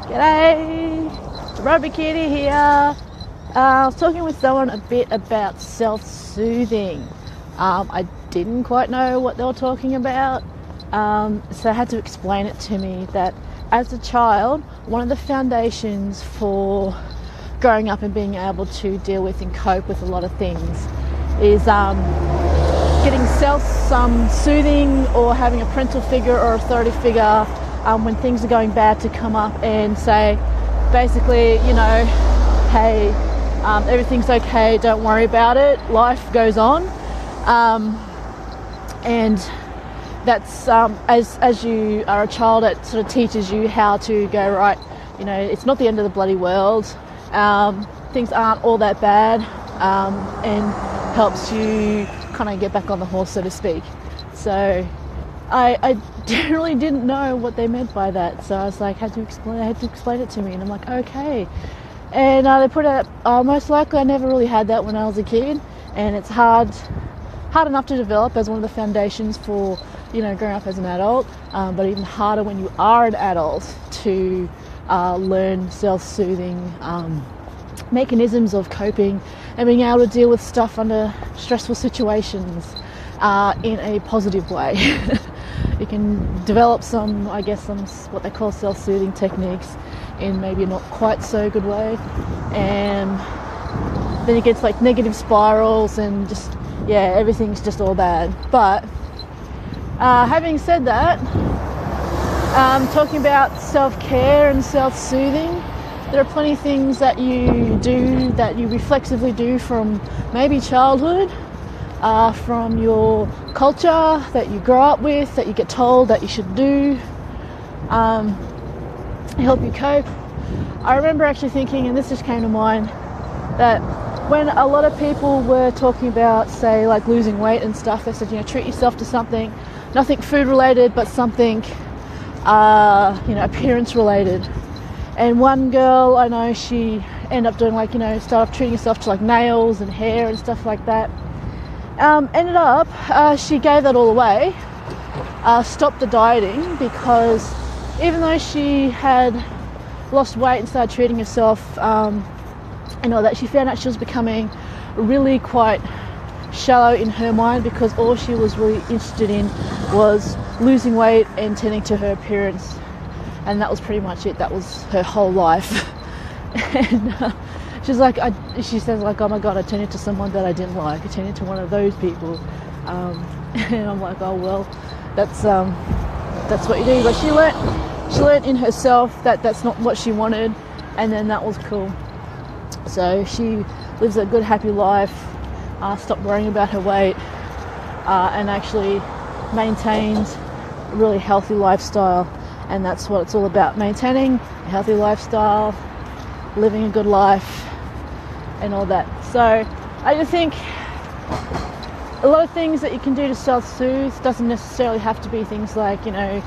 G'day, Rubber Kitty here. I was talking with someone a bit about self-soothing. I didn't quite know what they were talking about, so I had to explain it to me that as a child, one of the foundations for growing up and being able to deal with and cope with a lot of things is getting self-soothing or having a parental figure or authority figure when things are going bad to come up and say, basically, you know, hey, everything's okay, don't worry about it, life goes on. And that's, as you are a child, it sort of teaches you how to go, right, you know, it's not the end of the bloody world, things aren't all that bad, and helps you kind of get back on the horse, so to speak. So I generally didn't know what they meant by that, so I was like, had to explain it to me, and I'm like, okay. And they put out, most likely I never really had that when I was a kid, and it's hard enough to develop as one of the foundations for, you know, growing up as an adult, but even harder when you are an adult to learn self-soothing mechanisms of coping and being able to deal with stuff under stressful situations in a positive way. You can develop some what they call self-soothing techniques in maybe a not quite so good way, and then it gets like negative spirals and just, yeah, everything's just all bad. But having said that, talking about self-care and self-soothing, there are plenty of things that you do, that you reflexively do from maybe childhood, from your culture that you grow up with, that you get told that you should do, help you cope. I remember actually thinking, and this just came to mind, that when a lot of people were talking about, say, like losing weight and stuff, they said, you know, treat yourself to something, nothing food related, but something, you know, appearance related. And one girl I know, she ended up doing, like, you know, started off treating herself to like nails and hair and stuff like that. Ended up, she gave that all away, stopped the dieting, because even though she had lost weight and started treating herself and all that, she found out she was becoming really quite shallow in her mind, because all she was really interested in was losing weight and tending to her appearance, and that was pretty much it. That was her whole life. And she's like, she says, like, oh my god, I turned into someone that I didn't like. I turned into one of those people. And I'm like, oh well, that's what you do. But she learnt in herself that that's not what she wanted, and then that was cool. So she lives a good, happy life, stopped worrying about her weight, and actually maintains a really healthy lifestyle. And that's what it's all about, maintaining a healthy lifestyle, living a good life, and all that. So I just think a lot of things that you can do to self-soothe doesn't necessarily have to be things like, you know,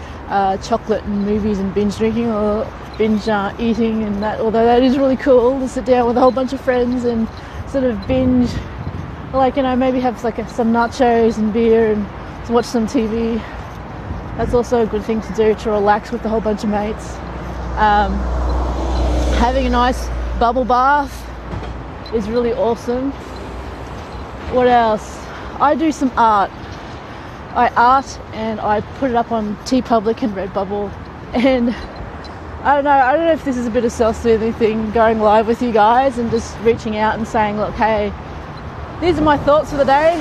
chocolate and movies and binge drinking or binge eating and that, although that is really cool to sit down with a whole bunch of friends and sort of binge, like, you know, maybe have like some nachos and beer and watch some TV. That's also a good thing to do to relax with a whole bunch of mates. Having a nice bubble bath is really awesome. What else? I do some art. I art and I put it up on TeePublic and Redbubble, and I don't know if this is a bit of self-soothing thing, going live with you guys and just reaching out and saying, look, hey, these are my thoughts for the day,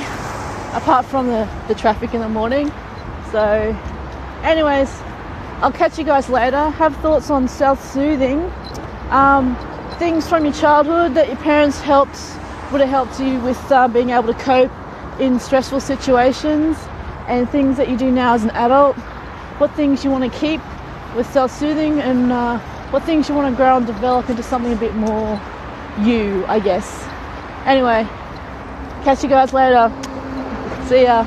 apart from the traffic in the morning. So anyways, I'll catch you guys later. Have thoughts on self-soothing, things from your childhood that your parents would have helped you with being able to cope in stressful situations, and things that you do now as an adult, what things you want to keep with self-soothing, and what things you want to grow and develop into something a bit more you, I guess. Anyway, catch you guys later. See ya.